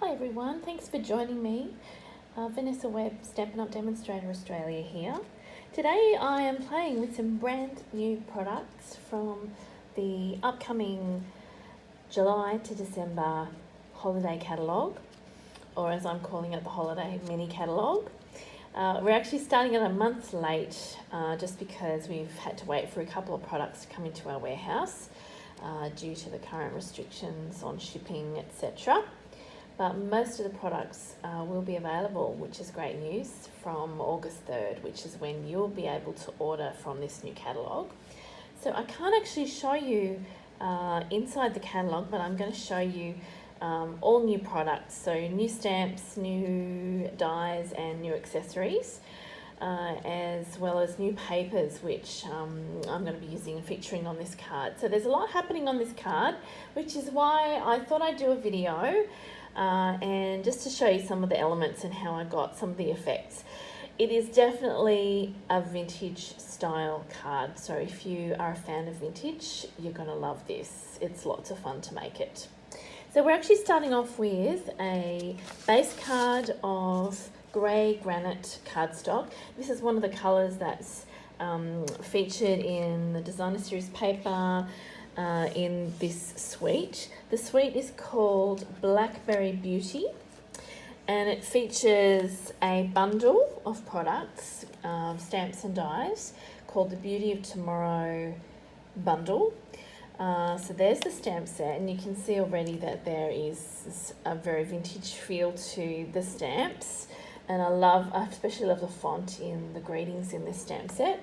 Hi everyone, thanks for joining me. Vanessa Webb, Stampin Up Demonstrator Australia here. Today I am playing with some brand new products from the upcoming July to December Holiday Catalogue, or as I'm calling it, the Holiday Mini Catalogue. We're actually starting it a month late just because we've had to wait for a couple of products to come into our warehouse due to the current restrictions on shipping, etc. But most of the products will be available, which is great news, from August 3rd, which is when you'll be able to order from this new catalogue. So I can't actually show you inside the catalogue, but I'm going to show you all new products. So new stamps, new dies and new accessories, as well as new papers, which I'm going to be using and featuring on this card. So there's a lot happening on this card, which is why I thought I'd do a video and just to show you some of the elements and how I got some of the effects. It is definitely a vintage style card, so if you are a fan of vintage, you're going to love this. It's lots of fun to make it. So we're actually starting off with a base card of grey granite cardstock. This is one of the colours that's featured in the designer series paper in this suite. The suite is called Blackberry Beauty, and it features a bundle of products, stamps and dies, called the Beauty of Tomorrow bundle. So there's the stamp set, and you can see already that there is a very vintage feel to the stamps, and I especially love the font in the greetings in this stamp set.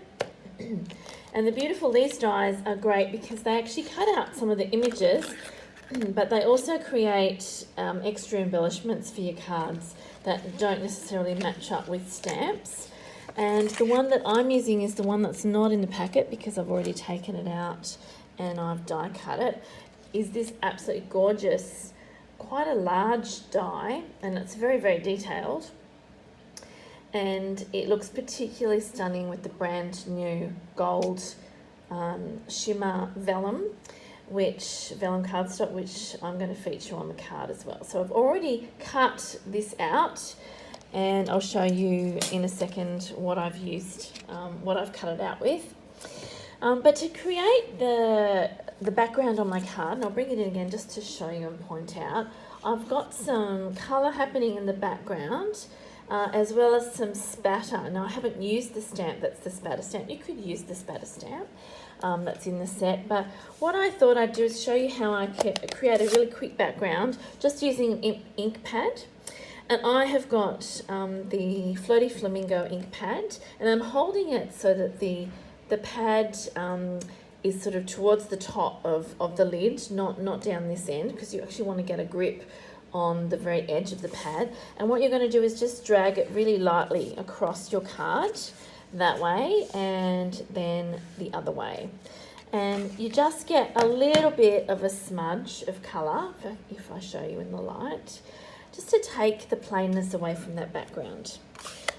And these dies are great because they actually cut out some of the images, but they also create extra embellishments for your cards that don't necessarily match up with stamps. And the one that I'm using is the one that's not in the packet because I've already taken it out and I've die cut it. Is this absolutely gorgeous, quite a large die, and it's very, very detailed. And it looks particularly stunning with the brand new gold shimmer vellum cardstock, which I'm going to feature on the card as well. So I've already cut this out, and I'll show you in a second what I've used, what I've cut it out with. But to create the background on my card, and I'll bring it in again just to show you and point out, I've got some colour happening in the background, as well as some spatter. Now I haven't used the stamp that's the spatter stamp. You could use the spatter stamp that's in the set, but what I thought I'd do is show you how I can create a really quick background just using an ink pad. And I have got the Floaty Flamingo ink pad, and I'm holding it so that the pad is sort of towards the top of the lid, not down this end, because you actually want to get a grip on the very edge of the pad. And what you're going to do is just drag it really lightly across your card that way and then the other way. And you just get a little bit of a smudge of colour, if I show you in the light, just to take the plainness away from that background.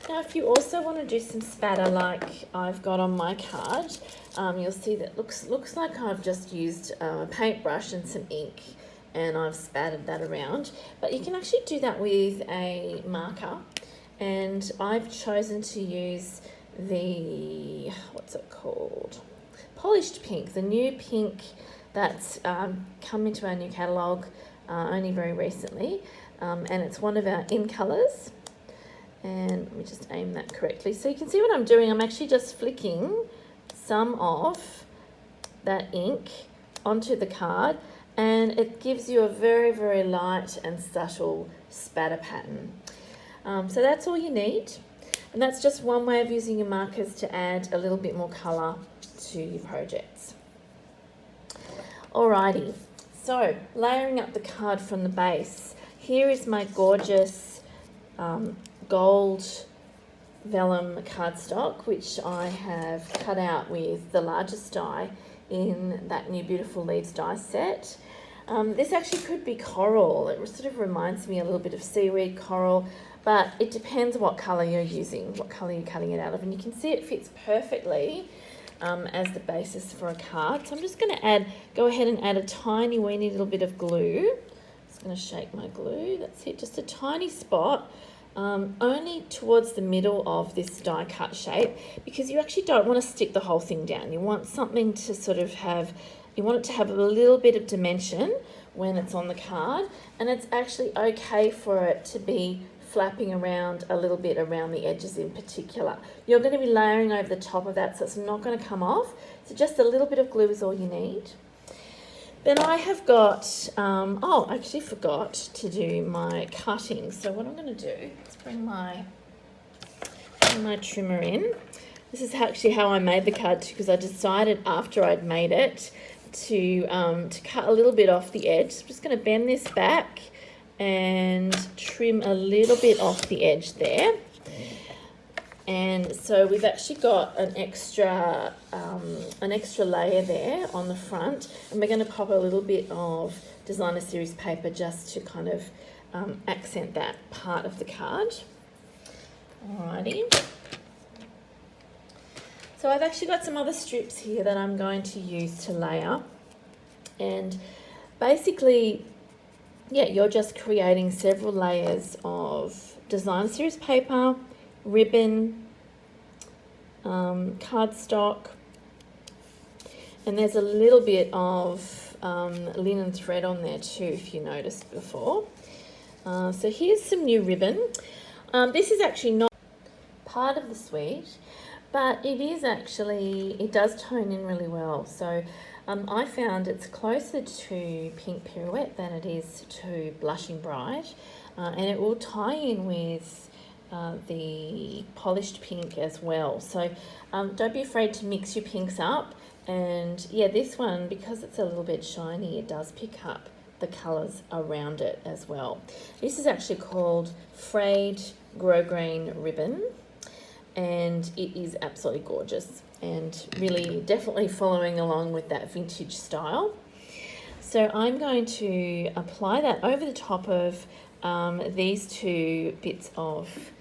Now, if you also want to do some spatter like I've got on my card, you'll see that looks like I've just used a paintbrush and some ink, and I've spattered that around. But you can actually do that with a marker, and I've chosen to use the, what's it called? Polished pink, the new pink that's come into our new catalogue only very recently, and it's one of our in colours. And let me just aim that correctly. So you can see what I'm doing. I'm actually just flicking some of that ink onto the card, and it gives you a very, very light and subtle spatter pattern. So that's all you need. And that's just one way of using your markers to add a little bit more colour to your projects. Alrighty, so layering up the card from the base. Here is my gorgeous gold vellum cardstock, which I have cut out with the largest die in that new Beautiful Leaves die set. This actually could be coral. It sort of reminds me a little bit of seaweed coral, but it depends what colour you're using, what colour you're cutting it out of. And you can see it fits perfectly as the basis for a card. So I'm just going to go ahead and add a tiny weeny little bit of glue. going to shake my glue. That's it, just a tiny spot, only towards the middle of this die cut shape, because you actually don't want to stick the whole thing down. You want something to sort of have, you want it to have a little bit of dimension when it's on the card, and it's actually okay for it to be flapping around a little bit around the edges in particular. You're going to be layering over the top of that, so it's not going to come off. So just a little bit of glue is all you need. Then I have got, I actually forgot to do my cutting. So what I'm going to do is bring my trimmer in. This is actually how I made the card, because I decided after I'd made it to cut a little bit off the edge. I'm just going to bend this back and trim a little bit off the edge there. And so we've actually got an extra layer there on the front, and we're going to pop a little bit of designer series paper just to kind of accent that part of the card. Alrighty. So I've actually got some other strips here that I'm going to use to layer, and basically, yeah, you're just creating several layers of designer series paper, ribbon, cardstock, and there's a little bit of linen thread on there too, if you noticed before. So here's some new ribbon. This is actually not part of the suite, but it is actually, it does tone in really well. So I found it's closer to Pink Pirouette than it is to Blushing Bright, and it will tie in with the polished pink as well. So don't be afraid to mix your pinks up. And yeah, this one, because it's a little bit shiny, it does pick up the colours around it as well. This is actually called Frayed Grosgrain Ribbon, and it is absolutely gorgeous and really definitely following along with that vintage style. So I'm going to apply that over the top of these two bits of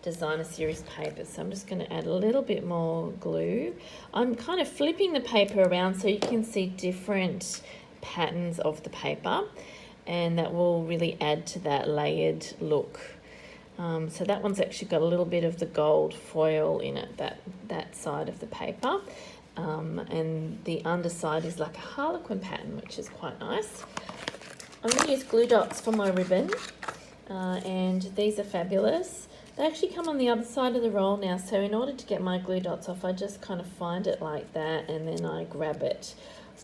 designer series paper. So I'm just going to add a little bit more glue. I'm kind of flipping the paper around so you can see different patterns of the paper, and that will really add to that layered look. So that one's actually got a little bit of the gold foil in it, that side of the paper, and the underside is like a harlequin pattern, which is quite nice. I'm going to use glue dots for my ribbon, and these are fabulous. They actually come on the other side of the roll now, so in order to get my glue dots off, I just kind of find it like that, and then I grab it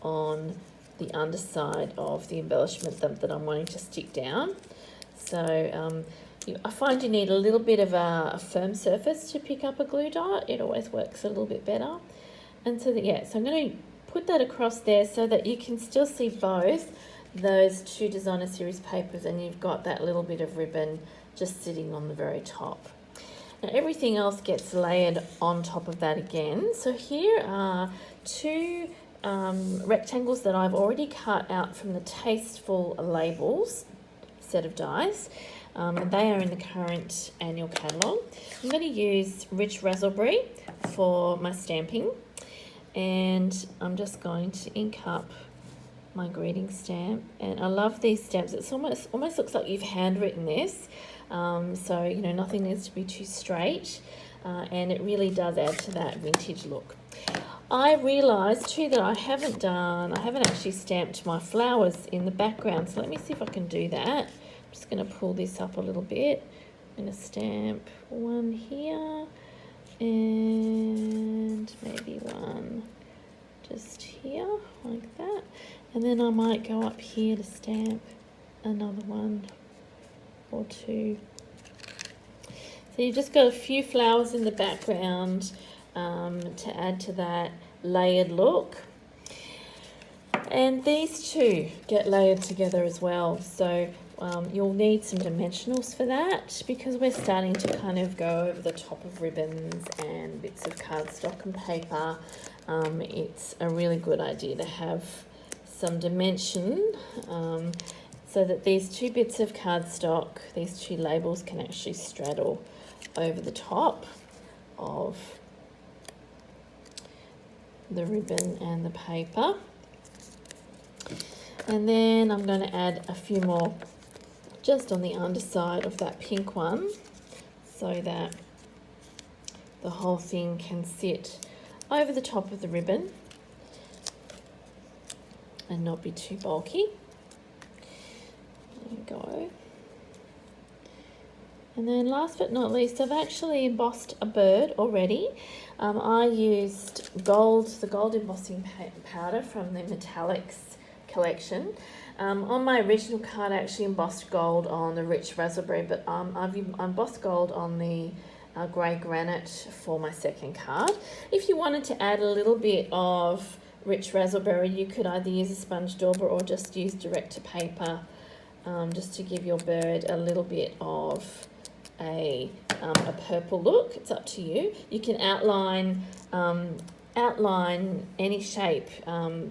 on the underside of the embellishment that I'm wanting to stick down. So I find you need a little bit of a firm surface to pick up a glue dot. It always works a little bit better. And so so I'm going to put that across there so that you can still see both those two designer series papers, and you've got that little bit of ribbon just sitting on the very top. Now everything else gets layered on top of that again. So here are two rectangles that I've already cut out from the Tasteful Labels set of dies. And they are in the current annual catalogue. I'm going to use Rich Razzleberry for my stamping, and I'm just going to ink up my greeting stamp. And I love these stamps. It's almost looks like you've handwritten this, so you know, nothing needs to be too straight, and it really does add to that vintage look. I realised too that I haven't actually stamped my flowers in the background, so let me see if I can do that. Just going to pull this up a little bit. I'm going to stamp one here and maybe one just here like that, and then I might go up here to stamp another one or two. So you've just got a few flowers in the background to add to that layered look, and these two get layered together as well. So you'll need some dimensionals for that, because we're starting to kind of go over the top of ribbons and bits of cardstock and paper. It's a really good idea to have some dimension, so that these two bits of cardstock, these two labels, can actually straddle over the top of the ribbon and the paper. And then I'm going to add a few more just on the underside of that pink one, so that the whole thing can sit over the top of the ribbon and not be too bulky. There we go. And then last but not least, I've actually embossed a bird already. I used the gold embossing powder from the Metallics collection. On my original card, I actually embossed gold on the rich raspberry, but I've embossed gold on the grey granite for my second card. If you wanted to add a little bit of rich raspberry, you could either use a sponge dauber or just use direct to paper, just to give your bird a little bit of a purple look. It's up to you. You can outline any shape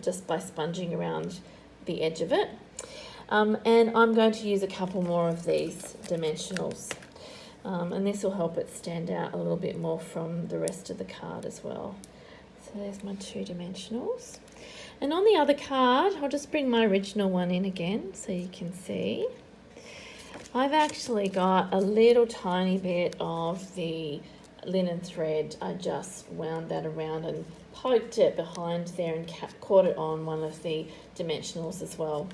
just by sponging around the edge of it. And I'm going to use a couple more of these dimensionals. And this will help it stand out a little bit more from the rest of the card as well. So there's my 2 dimensionals. And on the other card, I'll just bring my original one in again so you can see. I've actually got a little tiny bit of the linen thread. I just wound that around and poked it behind there and caught it on one of the dimensionals as well.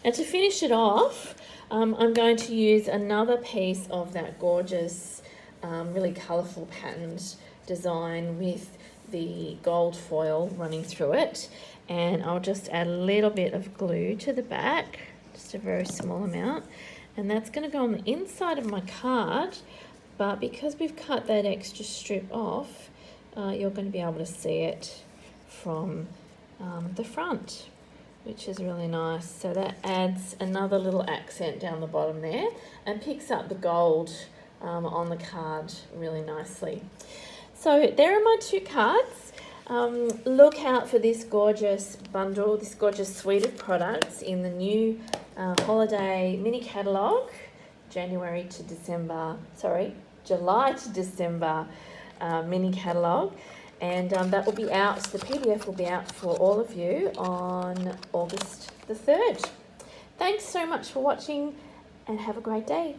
Now to finish it off, I'm going to use another piece of that gorgeous, really colourful patterned design with the gold foil running through it, and I'll just add a little bit of glue to the back, just a very small amount, and that's going to go on the inside of my card. But because we've cut that extra strip off, you're going to be able to see it from the front, which is really nice. So that adds another little accent down the bottom there and picks up the gold on the card really nicely. So there are my 2 cards. Look out for this gorgeous bundle, this gorgeous suite of products in the new Holiday Mini Catalogue, July to December Mini Catalogue, and that will be out, the PDF will be out for all of you on August the 3rd. Thanks so much for watching and have a great day.